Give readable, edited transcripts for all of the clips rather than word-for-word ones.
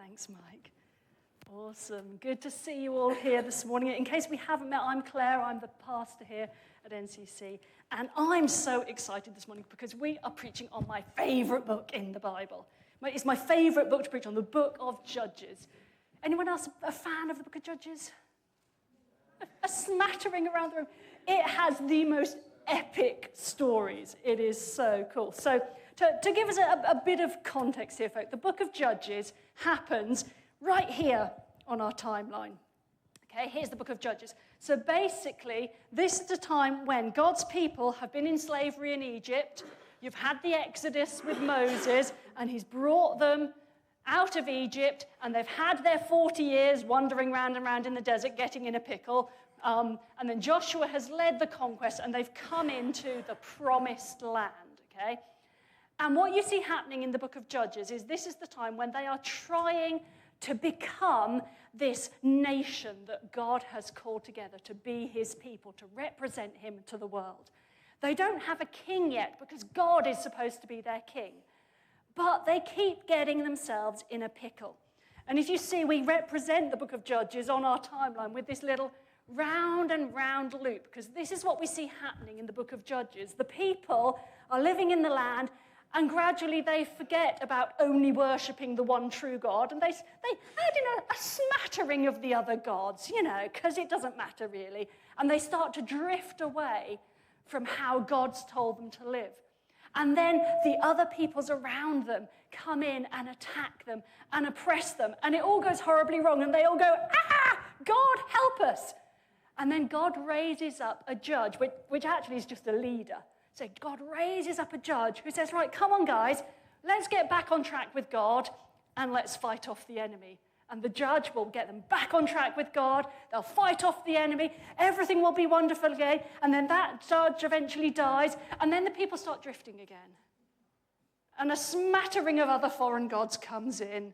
Thanks, Mike. Awesome. Good to see you all here this morning. In case we haven't met, I'm Claire. I'm the pastor here at NCC. And I'm so excited this morning because we are preaching on my favorite book in the Bible. It's my favorite book to preach on, the book of Judges. Anyone else a fan of the book of Judges? A smattering around the room. It has the most epic stories. It is so cool. So to give us a bit of context here, folks, the book of Judges happens right here on our timeline. Okay, here's the book of Judges. So basically, this is the time when God's people have been in slavery in Egypt. You've had the Exodus with Moses, and he's brought them out of Egypt, and they've had their 40 years wandering round and round in the desert, getting in a pickle. And then Joshua has led the conquest, and they've come into the promised land, okay? And what you see happening in the book of Judges is this is the time when they are trying to become this nation that God has called together to be his people, to represent him to the world. They don't have a king yet because God is supposed to be their king. But they keep getting themselves in a pickle. And as you see, we represent the book of Judges on our timeline with this little round and round loop, because this is what we see happening in the book of Judges. The people are living in the land, and gradually they forget about only worshipping the one true God, and they add in a smattering of the other gods, because it doesn't matter really. And they start to drift away from how God's told them to live. And then the other peoples around them come in and attack them and oppress them. And it all goes horribly wrong. And they all go, God, help us. And then God raises up a judge, which actually is just a leader. So God raises up a judge who says, right, come on, guys, let's get back on track with God and let's fight off the enemy. And the judge will get them back on track with God. They'll fight off the enemy. Everything will be wonderful again. And then that judge eventually dies. And then the people start drifting again. And a smattering of other foreign gods comes in.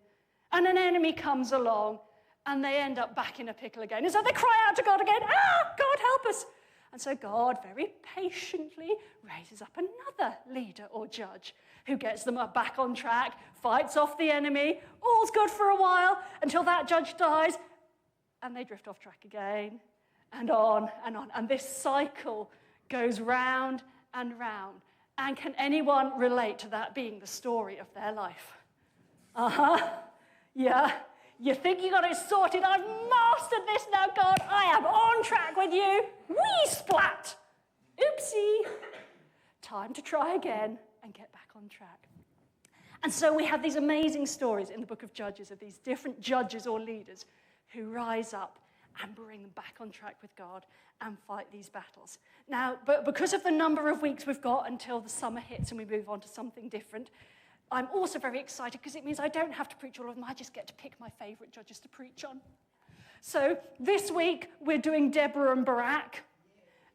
And an enemy comes along. And they end up back in a pickle again. And so they cry out to God again, God, help us. And so God very patiently raises up another leader or judge who gets them back on track, fights off the enemy, all's good for a while until that judge dies, and they drift off track again, and on and on. And this cycle goes round and round. And can anyone relate to that being the story of their life? Yeah. You think you got it sorted? I've mastered this now, God. I am on track with you. Whee, splat. Oopsie. Time to try again and get back on track. And so we have these amazing stories in the book of Judges of these different judges or leaders who rise up and bring them back on track with God and fight these battles. Now, but because of the number of weeks we've got until the summer hits and we move on to something different, I'm also very excited because it means I don't have to preach all of them. I just get to pick my favorite judges to preach on. So this week, we're doing Deborah and Barak.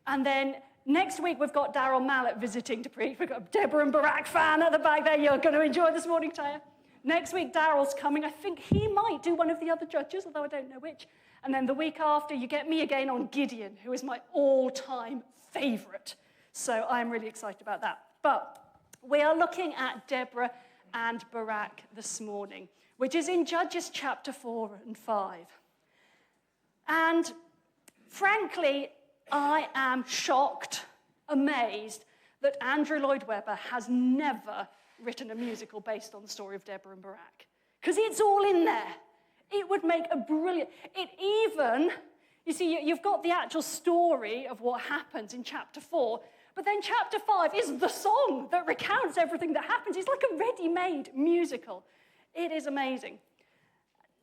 And then next week, we've got Daryl Mallet visiting to preach. We've got a Deborah and Barak fan at the back there. You're going to enjoy this morning, Taya. Next week, Daryl's coming. I think he might do one of the other judges, although I don't know which. And then the week after, you get me again on Gideon, who is my all-time favorite. So I'm really excited about that. But we are looking at Deborah and Barak this morning, which is in Judges chapter 4 and 5. And frankly, I am shocked, amazed, that Andrew Lloyd Webber has never written a musical based on the story of Deborah and Barak. Because it's all in there. It would make a brilliant... You see, you've got the actual story of what happens in chapter 4, but then chapter 5 is the song that recounts everything that happens. It's like a ready-made musical. It is amazing.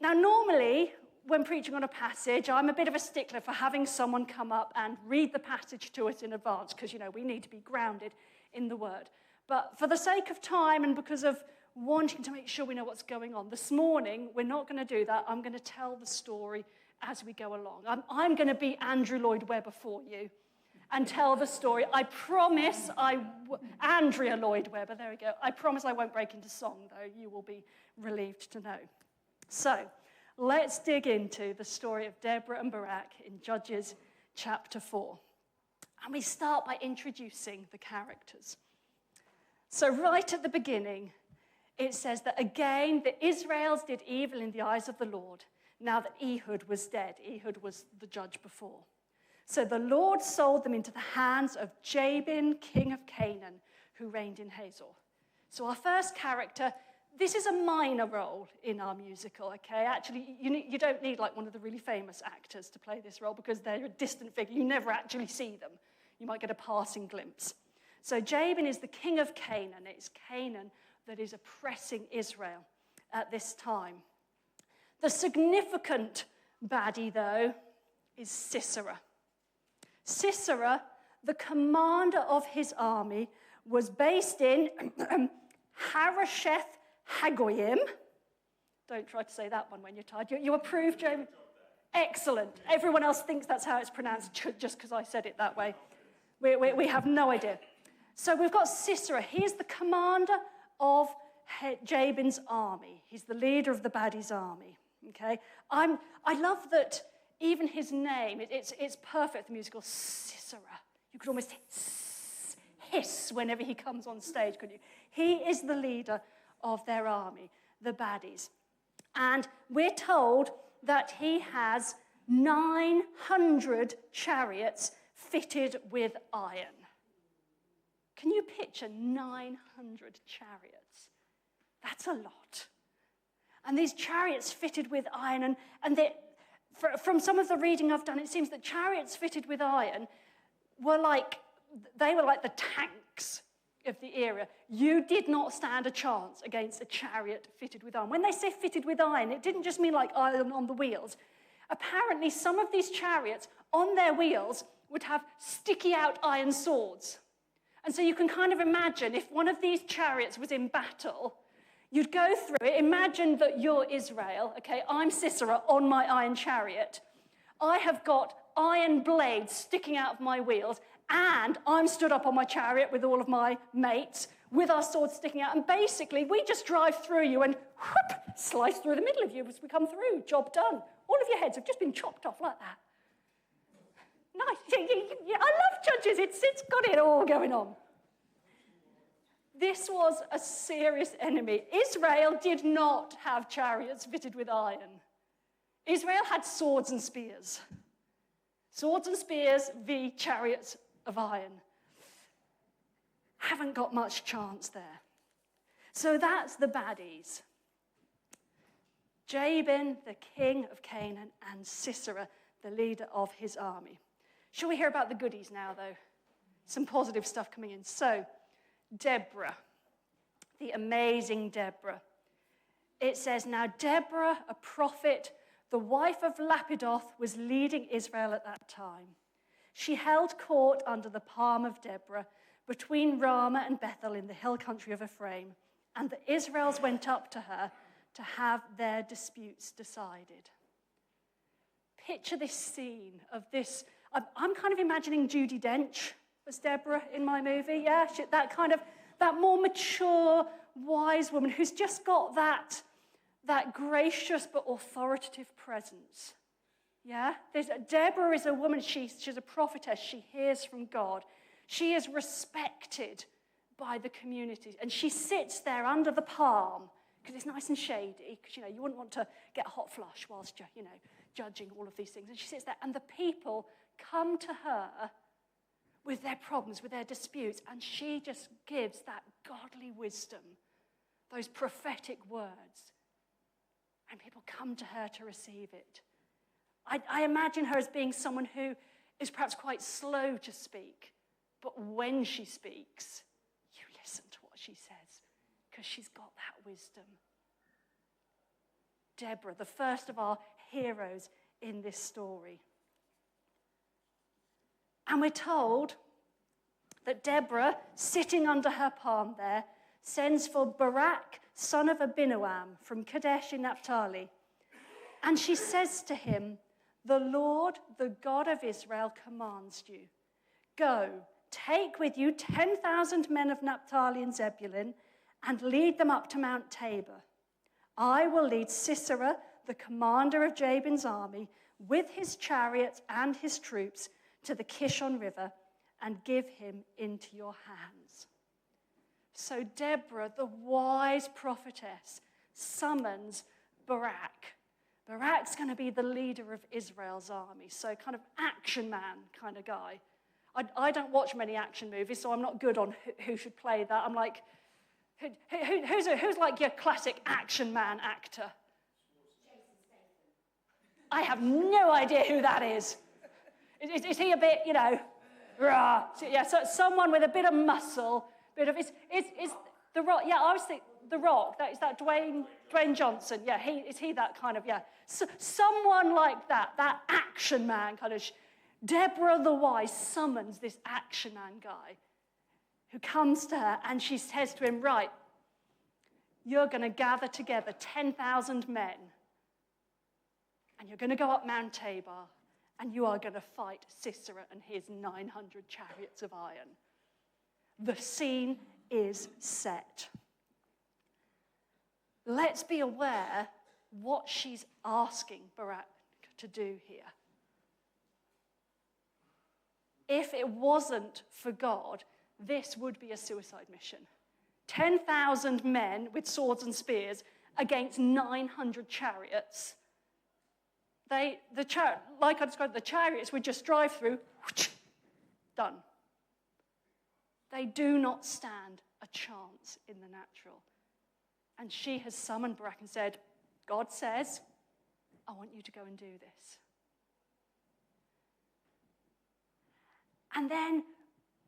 Now, normally, when preaching on a passage, I'm a bit of a stickler for having someone come up and read the passage to us in advance, because, we need to be grounded in the Word. But for the sake of time and because of wanting to make sure we know what's going on, this morning, we're not going to do that. I'm going to tell the story as we go along. I'm going to be Andrew Lloyd Webber for you and tell the story. I promise Andrea Lloyd Webber, there we go. I promise I won't break into song, though. You will be relieved to know. So, let's dig into the story of Deborah and Barak in Judges chapter 4. And we start by introducing the characters. So right at the beginning, it says that again, the Israelites did evil in the eyes of the Lord, now that Ehud was dead. Ehud was the judge before. So the Lord sold them into the hands of Jabin, king of Canaan, who reigned in Hazor. So our first character, this is a minor role in our musical, okay? Actually, you don't need like one of the really famous actors to play this role because they're a distant figure. You never actually see them. You might get a passing glimpse. So Jabin is the king of Canaan. It's Canaan that is oppressing Israel at this time. The significant baddie, though, is Sisera. Sisera, the commander of his army, was based in Harosheth Hagoyim. Don't try to say that one when you're tired. You approve, Joe? Excellent. Everyone else thinks that's how it's pronounced just because I said it that way. We have no idea. So we've got Sisera. He's the commander of Jabin's army. He's the leader of the baddie's army. Okay? I love that even his name, it's perfect, the musical, Sisera. You could almost hiss whenever he comes on stage, couldn't you? He is the leader of their army, the baddies. And we're told that he has 900 chariots fitted with iron. Can you picture 900 chariots? That's a lot. And these chariots fitted with iron, and from some of the reading I've done, it seems that chariots fitted with iron were like the tanks of the era. You did not stand a chance against a chariot fitted with iron. When they say fitted with iron, it didn't just mean like iron on the wheels. Apparently, some of these chariots on their wheels would have sticky out iron swords. And so you can kind of imagine if one of these chariots was in battle, you'd go through it. Imagine that you're Israel, okay? I'm Sisera on my iron chariot. I have got iron blades sticking out of my wheels, and I'm stood up on my chariot with all of my mates with our swords sticking out. And basically, we just drive through you and whoop, slice through the middle of you as we come through. Job done. All of your heads have just been chopped off like that. Nice. I love judges. It's got it all going on. This was a serious enemy. Israel did not have chariots fitted with iron. Israel had swords and spears. Swords and spears v. chariots of iron. Haven't got much chance there. So that's the baddies. Jabin, the king of Canaan, and Sisera, the leader of his army. Shall we hear about the goodies now, though? Some positive stuff coming in. So, Deborah, the amazing Deborah. It says, now Deborah, a prophet, the wife of Lapidoth, was leading Israel at that time. She held court under the palm of Deborah between Ramah and Bethel in the hill country of Ephraim, and the Israelites went up to her to have their disputes decided. Picture this scene of this. I'm kind of imagining Judi Dench as Deborah in my movie, yeah? That more mature, wise woman who's just got that gracious but authoritative presence, yeah? Deborah is a woman, she's a prophetess, she hears from God. She is respected by the community, and she sits there under the palm, because it's nice and shady, because, you wouldn't want to get a hot flush whilst you're, judging all of these things. And she sits there, and the people come to her with their problems, with their disputes, and she just gives that godly wisdom, those prophetic words, and people come to her to receive it. I imagine her as being someone who is perhaps quite slow to speak, but when she speaks, you listen to what she says, because she's got that wisdom. Deborah, the first of our heroes in this story. And we're told that Deborah, sitting under her palm there, sends for Barak, son of Abinoam, from Kadesh in Naphtali. And she says to him, the Lord, the God of Israel, commands you. Go, take with you 10,000 men of Naphtali and Zebulun, and lead them up to Mount Tabor. I will lead Sisera, the commander of Jabin's army, with his chariots and his troops to the Kishon River, and give him into your hands. So Deborah, the wise prophetess, summons Barak. Barak's going to be the leader of Israel's army, so kind of action man kind of guy. I don't watch many action movies, so I'm not good on who should play that. I'm like, who's like your classic action man actor? I have no idea who that is. Is he a bit, rah? So, yeah, so someone with a bit of muscle, it's The Rock. Yeah, I was thinking The Rock. Is that Dwayne Johnson? Yeah, is he that kind of, yeah. So, someone like that action man kind of. Deborah the Wise summons this action man guy who comes to her and she says to him, right, you're going to gather together 10,000 men and you're going to go up Mount Tabor and you are going to fight Sisera and his 900 chariots of iron. The scene is set. Let's be aware what she's asking Barak to do here. If it wasn't for God, this would be a suicide mission. 10,000 men with swords and spears against 900 chariots. Like I described, the chariots would just drive through, whoosh, done. They do not stand a chance in the natural. And she has summoned Barak and said, God says, I want you to go and do this. And then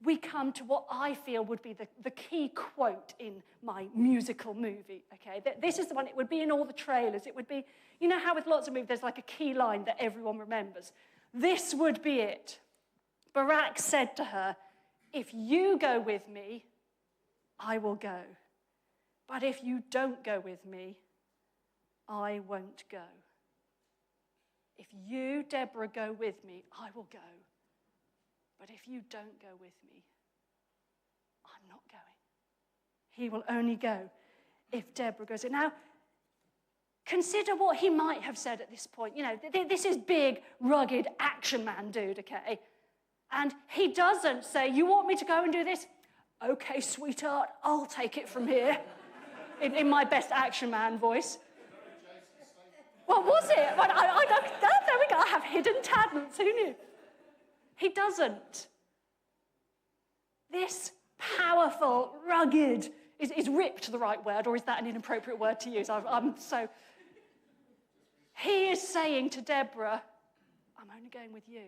we come to what I feel would be the key quote in my musical movie, okay? This is the one, it would be in all the trailers. It would be, you know how with lots of movies there's like a key line that everyone remembers? This would be it. Barak said to her, if you go with me, I will go. But if you don't go with me, I won't go. If you, Deborah, go with me, I will go. But if you don't go with me, I'm not going. He will only go if Deborah goes. Now, consider what he might have said at this point. This is big, rugged, action man dude, okay? And he doesn't say, you want me to go and do this? Okay, sweetheart, I'll take it from here. in my best action man voice. What was it? Well, there we go. I have hidden talents. Who knew? He doesn't. This powerful, rugged, is ripped the right word, or is that an inappropriate word to use? He is saying to Deborah, I'm only going with you.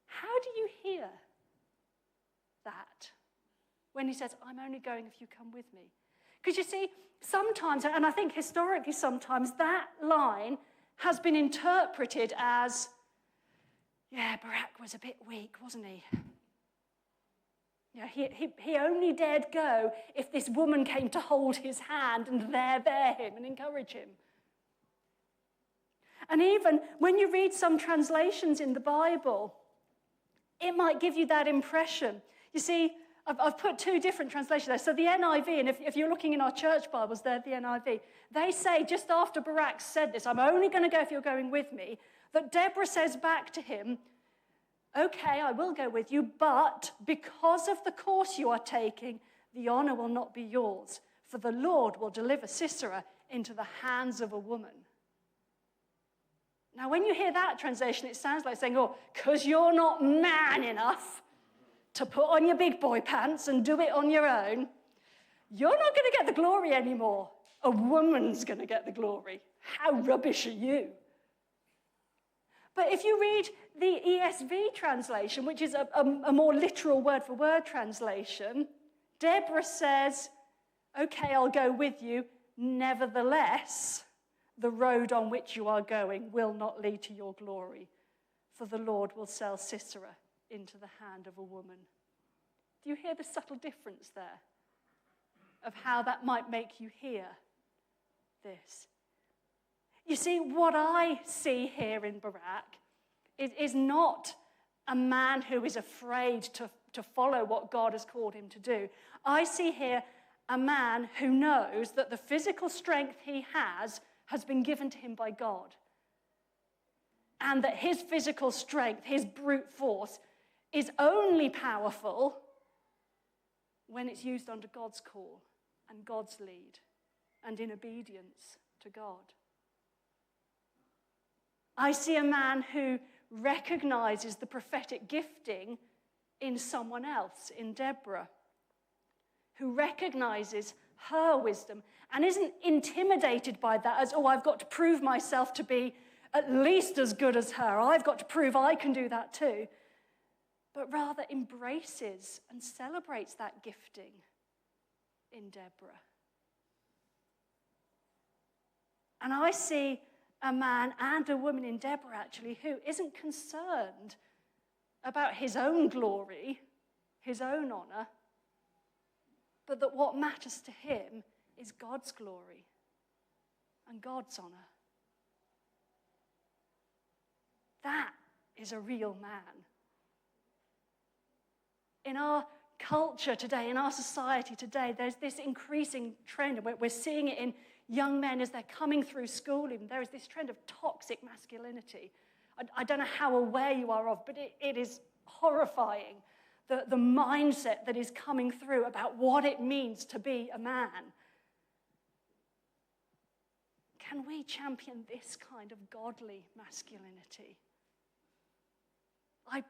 How do you hear that when he says, I'm only going if you come with me? Because you see, sometimes, and I think historically sometimes, that line has been interpreted as, yeah, Barak was a bit weak, wasn't he? He only dared go if this woman came to hold his hand and bear him and encourage him. And even when you read some translations in the Bible, it might give you that impression. You see, I've put two different translations there. So the NIV, and if you're looking in our church Bibles, they're the NIV. They say, just after Barak said this, I'm only going to go if you're going with me, that Deborah says back to him, okay, I will go with you, but because of the course you are taking, the honor will not be yours, for the Lord will deliver Sisera into the hands of a woman. Now, when you hear that translation, it sounds like saying, oh, because you're not man enough to put on your big boy pants and do it on your own, you're not going to get the glory anymore. A woman's going to get the glory. How rubbish are you? But if you read the ESV translation, which is a more literal word-for-word translation, Deborah says, okay, I'll go with you. Nevertheless, the road on which you are going will not lead to your glory, for the Lord will sell Sisera into the hand of a woman. Do you hear the subtle difference there of how that might make you hear this? You see, what I see here in Barak is not a man who is afraid to follow what God has called him to do. I see here a man who knows that the physical strength he has been given to him by God. And that his physical strength, his brute force, is only powerful when it's used under God's call and God's lead and in obedience to God. I see a man who recognizes the prophetic gifting in someone else, in Deborah, who recognizes her wisdom and isn't intimidated by that as, oh, I've got to prove myself to be at least as good as her. I've got to prove I can do that too. But rather embraces and celebrates that gifting in Deborah. And I see a man and a woman in Deborah, actually, who isn't concerned about his own glory, his own honor, but that what matters to him is God's glory and God's honor. That is a real man. In our culture today, in our society today, there's this increasing trend, and we're seeing it in young men as they're coming through school even. There is this trend of toxic masculinity. I don't know how aware you are of, but it is horrifying, the mindset that is coming through about what it means to be a man. Can we champion this kind of godly masculinity?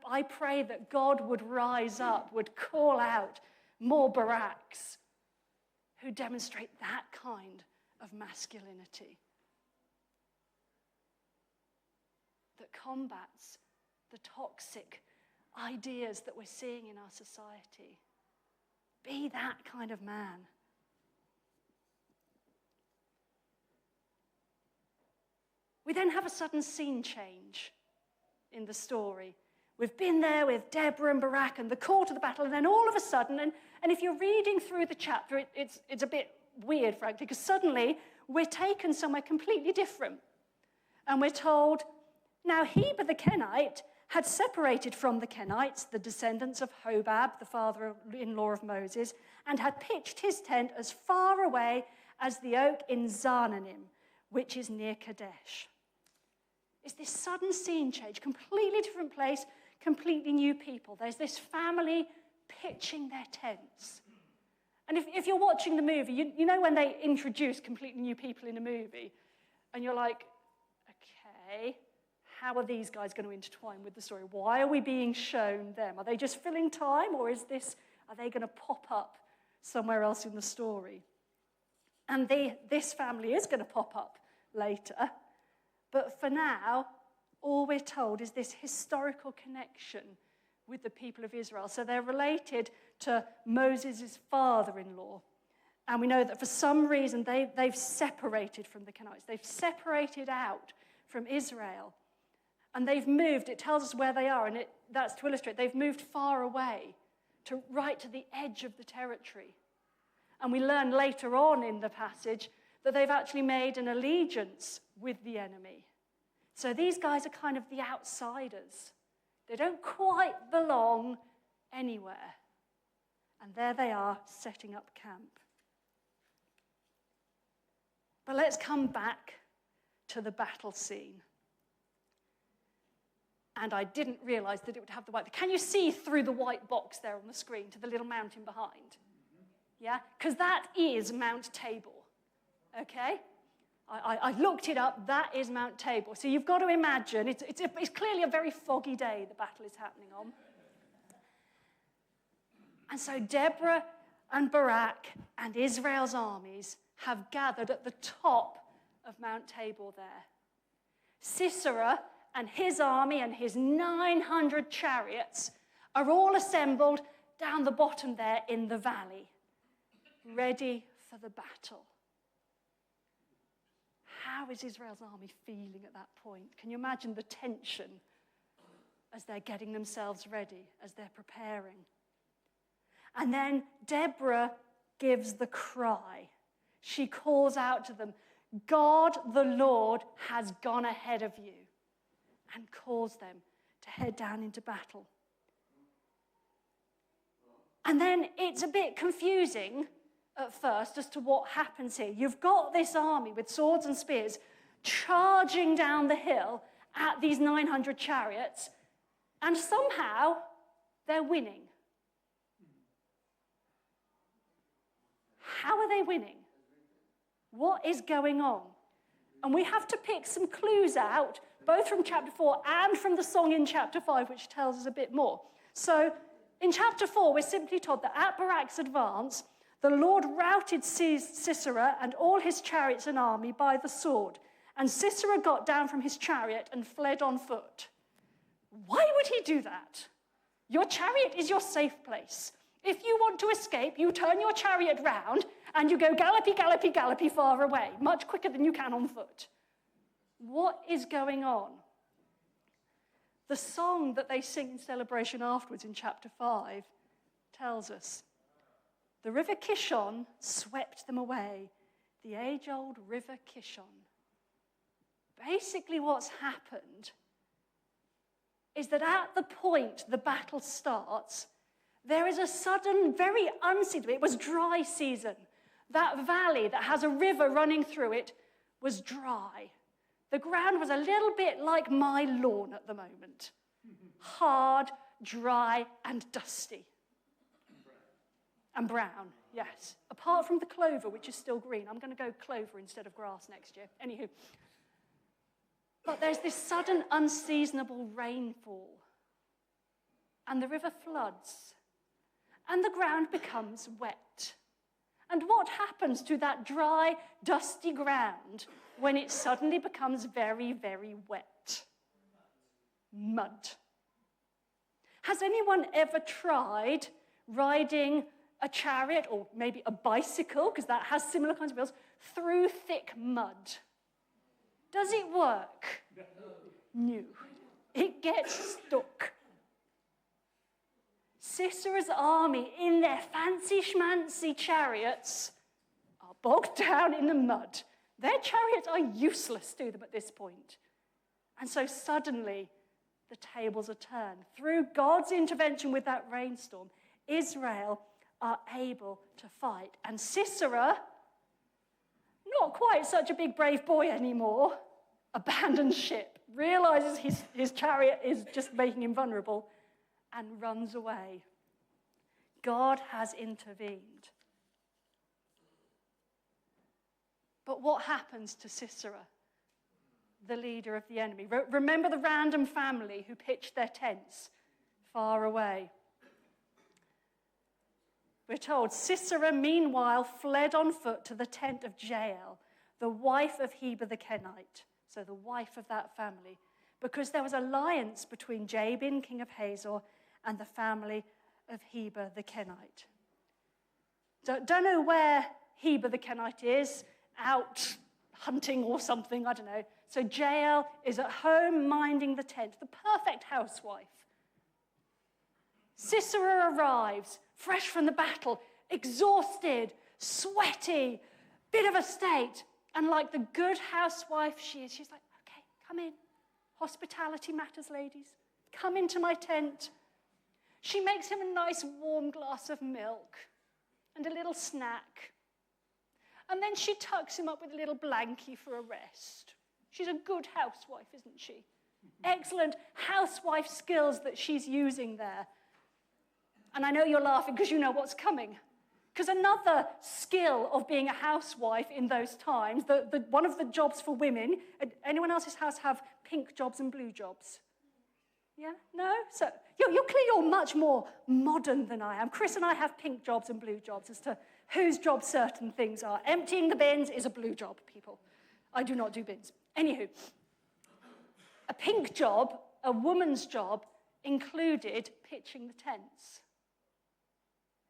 I pray that God would rise up, would call out more Baraks who demonstrate that kind of masculinity that combats the toxic ideas that we're seeing in our society. Be that kind of man. We then have a sudden scene change in the story. We've been there with Deborah and Barak and the call to the battle, and then all of a sudden, and if you're reading through the chapter, it's a bit weird, frankly, because suddenly we're taken somewhere completely different. And we're told, now Heber the Kenite had separated from the Kenites, the descendants of Hobab, the father-in-law of Moses, and had pitched his tent as far away as the oak in Zaanannim, which is near Kadesh. It's this sudden scene change, completely different place, completely new people. There's this family pitching their tents. And if you're watching the movie, you know when they introduce completely new people in a movie, and you're like, okay, how are these guys going to intertwine with the story? Why are we being shown them? Are they just filling time, or are they going to pop up somewhere else in the story? And this family is going to pop up later, but for now, all we're told is this historical connection with the people of Israel. So they're related to Moses' father-in-law. And we know that for some reason they've separated from the Kenites. They've separated out from Israel. And they've moved. It tells us where they are, and that's to illustrate. They've moved far away, right to the edge of the territory. And we learn later on in the passage that they've actually made an allegiance with the enemy. So these guys are kind of the outsiders. They don't quite belong anywhere. And there they are, setting up camp. But let's come back to the battle scene. And I didn't realize that it would have the white. Can you see through the white box there on the screen to the little mountain behind? Yeah? Because that is Mount Tabor. Okay? I looked it up. That is Mount Tabor. So you've got to imagine, it's clearly a very foggy day the battle is happening on. And so Deborah and Barak and Israel's armies have gathered at the top of Mount Tabor there. Sisera and his army and his 900 chariots are all assembled down the bottom there in the valley, ready for the battle. How is Israel's army feeling at that point? Can you imagine the tension as they're getting themselves ready, as they're preparing? And then Deborah gives the cry. She calls out to them, God the Lord has gone ahead of you, and calls them to head down into battle. And then it's a bit confusing at first as to what happens here. You've got this army with swords and spears charging down the hill at these 900 chariots, and somehow they're winning. How are they winning? What is going on? And we have to pick some clues out, both from chapter 4 and from the song in chapter 5, which tells us a bit more. So in chapter 4, we're simply told that at Barak's advance, the Lord routed Sisera and all his chariots and army by the sword. And Sisera got down from his chariot and fled on foot. Why would he do that? Your chariot is your safe place. If you want to escape, you turn your chariot round and you go gallopy, gallopy, gallopy far away, much quicker than you can on foot. What is going on? The song that they sing in celebration afterwards in chapter 5 tells us, the river Kishon swept them away, the age-old river Kishon. Basically what's happened is that at the point the battle starts, there is a sudden, very unseasonable, it was dry season. That valley that has a river running through it was dry. The ground was a little bit like my lawn at the moment. Hard, dry, and dusty. And brown, yes. Apart from the clover, which is still green. I'm going to go clover instead of grass next year. Anywho. But there's this sudden, unseasonable rainfall. And the river floods. And the ground becomes wet. And what happens to that dry, dusty ground when it suddenly becomes very, very wet? Mud. Has anyone ever tried riding a chariot, or maybe a bicycle, because that has similar kinds of wheels, through thick mud? Does it work? No. It gets stuck. Sisera's army, in their fancy schmancy chariots, are bogged down in the mud. Their chariots are useless to them at this point. And so suddenly, the tables are turned. Through God's intervention with that rainstorm, Israel are able to fight. And Sisera, not quite such a big brave boy anymore, abandons ship, realizes his chariot is just making him vulnerable, and runs away. God has intervened. But what happens to Sisera, the leader of the enemy? Remember the random family who pitched their tents far away. We're told Sisera, meanwhile, fled on foot to the tent of Jael, the wife of Heber the Kenite, so the wife of that family, because there was alliance between Jabin, king of Hazor, and the family of Heber the Kenite. Don't know where Heber the Kenite is, out hunting or something, I don't know. So Jael is at home minding the tent, the perfect housewife. Sisera arrives, fresh from the battle, exhausted, sweaty, bit of a state. And like the good housewife she is, she's like, okay, come in. Hospitality matters, ladies. Come into my tent. She makes him a nice warm glass of milk and a little snack. And then she tucks him up with a little blankie for a rest. She's a good housewife, isn't she? Excellent housewife skills that she's using there. And I know you're laughing because you know what's coming. Because another skill of being a housewife in those times, one of the jobs for women, anyone else's house have pink jobs and blue jobs? Yeah? No? So you're clearly all much more modern than I am. Chris and I have pink jobs and blue jobs as to whose job certain things are. Emptying the bins is a blue job, people. I do not do bins. Anywho, a pink job, a woman's job, included pitching the tents.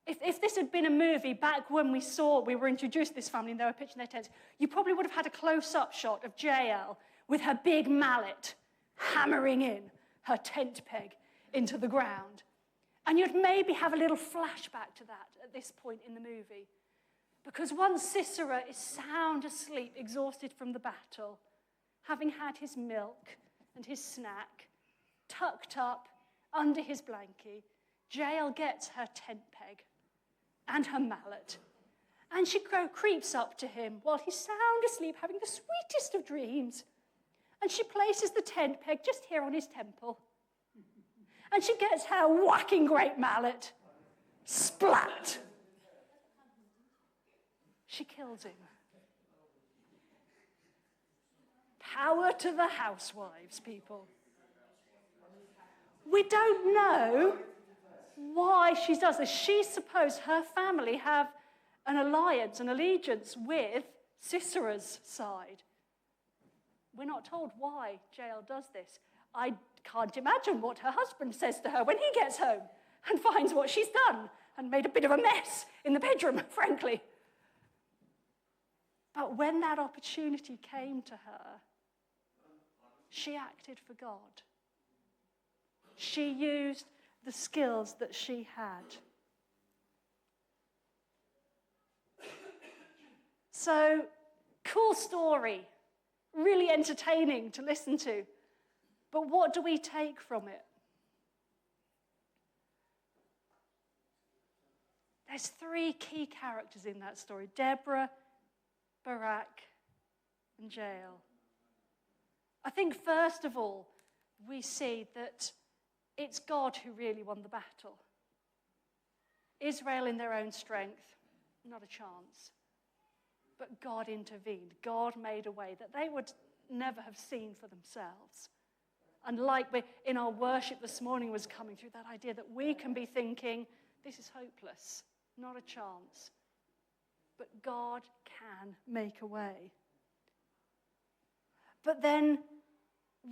If this had been a movie back when we were introduced to this family and they were pitching their tents, you probably would have had a close-up shot of Jael with her big mallet hammering in her tent peg into the ground. And you'd maybe have a little flashback to that at this point in the movie. Because once Sisera is sound asleep, exhausted from the battle, having had his milk and his snack, tucked up under his blankie, Jael gets her tent peg and her mallet. And she creeps up to him while he's sound asleep, having the sweetest of dreams. And she places the tent peg just here on his temple. And she gets her whacking great mallet. Splat! she kills him. Power to the housewives, people. We don't know why she does this. She supposed her family have an alliance, an allegiance with Sisera's side. We're not told why Jael does this. I can't imagine what her husband says to her when he gets home and finds what she's done and made a bit of a mess in the bedroom, frankly. But when that opportunity came to her, she acted for God. She used the skills that she had. So, cool story, really entertaining to listen to. But what do we take from it? There's three key characters in that story: Deborah, Barak, and Jael. I think, first of all, we see that it's God who really won the battle. Israel in their own strength, not a chance. But God intervened. God made a way that they would never have seen for themselves. And like in our worship this morning was coming through, that idea that we can be thinking, this is hopeless, not a chance. But God can make a way. But then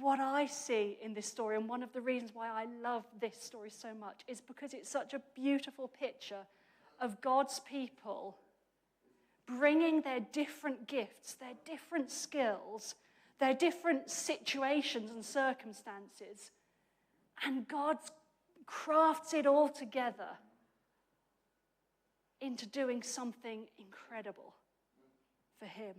what I see in this story, and one of the reasons why I love this story so much, is because it's such a beautiful picture of God's people bringing their different gifts, their different skills, their different situations and circumstances, and God crafts it all together into doing something incredible for him.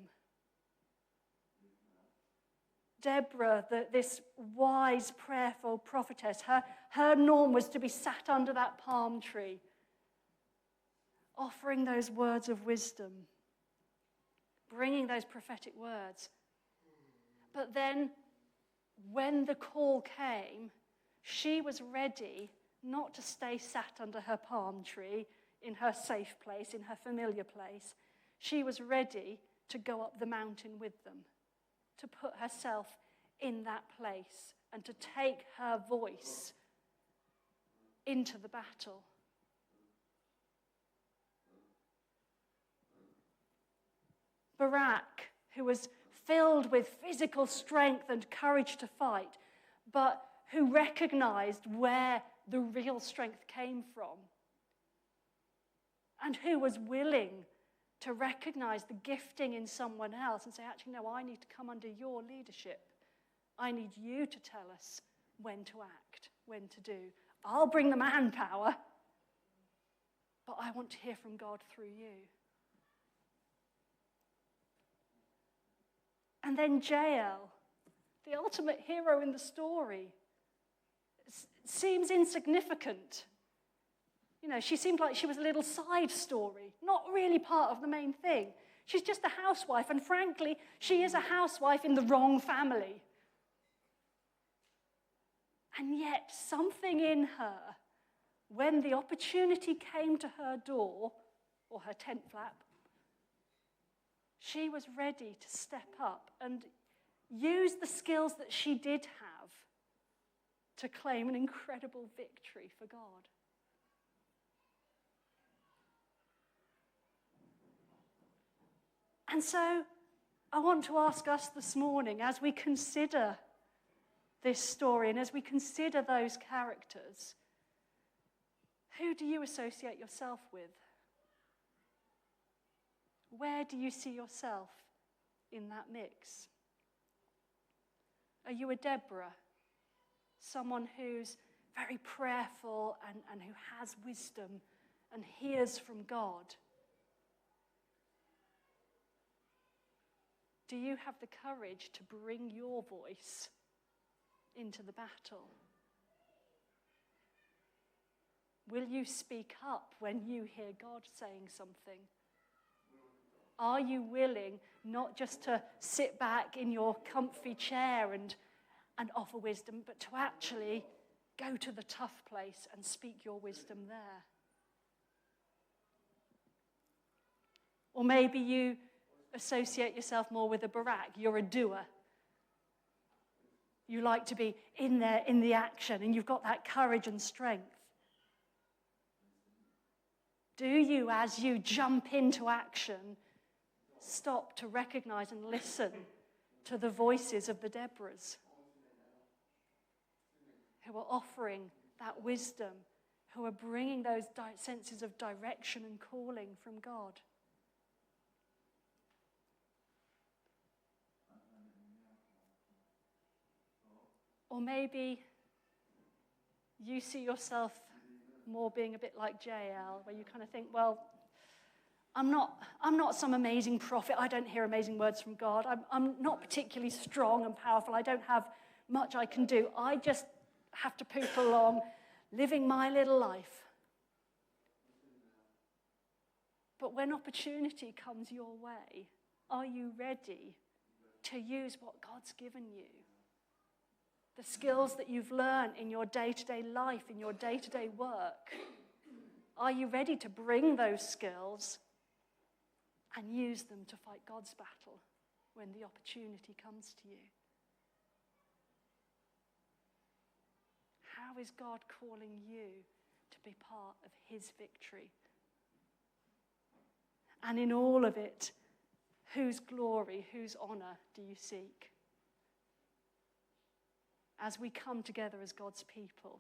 Deborah, this wise, prayerful prophetess, her norm was to be sat under that palm tree, offering those words of wisdom, bringing those prophetic words. But then, when the call came, she was ready not to stay sat under her palm tree in her safe place, in her familiar place. She was ready to go up the mountain with them, to put herself in that place and to take her voice into the battle. Barak, who was filled with physical strength and courage to fight, but who recognized where the real strength came from, and who was willing to recognize the gifting in someone else and say, actually, no, I need to come under your leadership. I need you to tell us when to act, when to do. I'll bring the manpower, but I want to hear from God through you. And then Jael, the ultimate hero in the story, seems insignificant. You know, she seemed like she was a little side story, not really part of the main thing. She's just a housewife, and frankly, she is a housewife in the wrong family. And yet, something in her, when the opportunity came to her door, or her tent flap, she was ready to step up and use the skills that she did have to claim an incredible victory for God. And so I want to ask us this morning, as we consider this story and as we consider those characters, who do you associate yourself with? Where do you see yourself in that mix? Are you a Deborah? Someone who's very prayerful and who has wisdom and hears from God? Do you have the courage to bring your voice into the battle? Will you speak up when you hear God saying something? Are you willing not just to sit back in your comfy chair and offer wisdom, but to actually go to the tough place and speak your wisdom there? Or maybe you associate yourself more with a Barak. You're a doer. You like to be in there, in the action, and you've got that courage and strength. Do you, as you jump into action, stop to recognize and listen to the voices of the Deborahs who are offering that wisdom, who are bringing those senses of direction and calling from God? Or maybe you see yourself more being a bit like Jael, where you kind of think, well, I'm not some amazing prophet. I don't hear amazing words from God. I'm not particularly strong and powerful. I don't have much I can do. I just have to poop along, living my little life. But when opportunity comes your way, are you ready to use what God's given you? The skills that you've learned in your day-to-day life, in your day-to-day work. Are you ready to bring those skills and use them to fight God's battle when the opportunity comes to you? How is God calling you to be part of his victory? And in all of it, whose glory, whose honor do you seek? As we come together as God's people,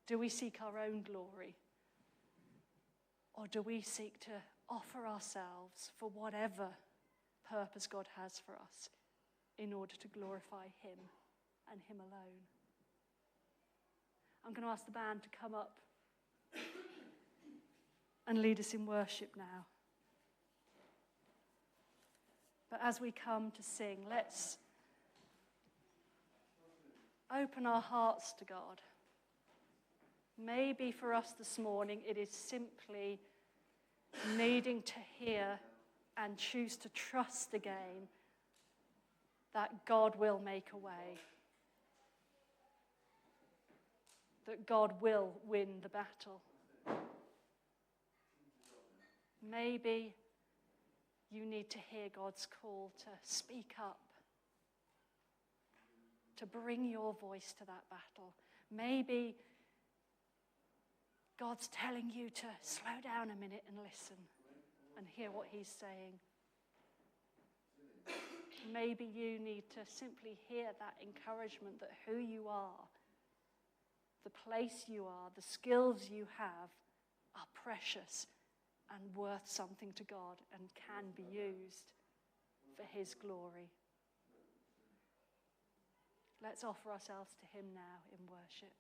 do we seek our own glory? Or do we seek to offer ourselves for whatever purpose God has for us in order to glorify him and him alone? I'm going to ask the band to come up and lead us in worship now. But as we come to sing, let's open our hearts to God. Maybe for us this morning, it is simply needing to hear and choose to trust again that God will make a way, that God will win the battle. Maybe you need to hear God's call to speak up, to bring your voice to that battle. Maybe God's telling you to slow down a minute and listen and hear what he's saying. Maybe you need to simply hear that encouragement that who you are, the place you are, the skills you have are precious and worth something to God and can be used for his glory. Let's offer ourselves to him now in worship.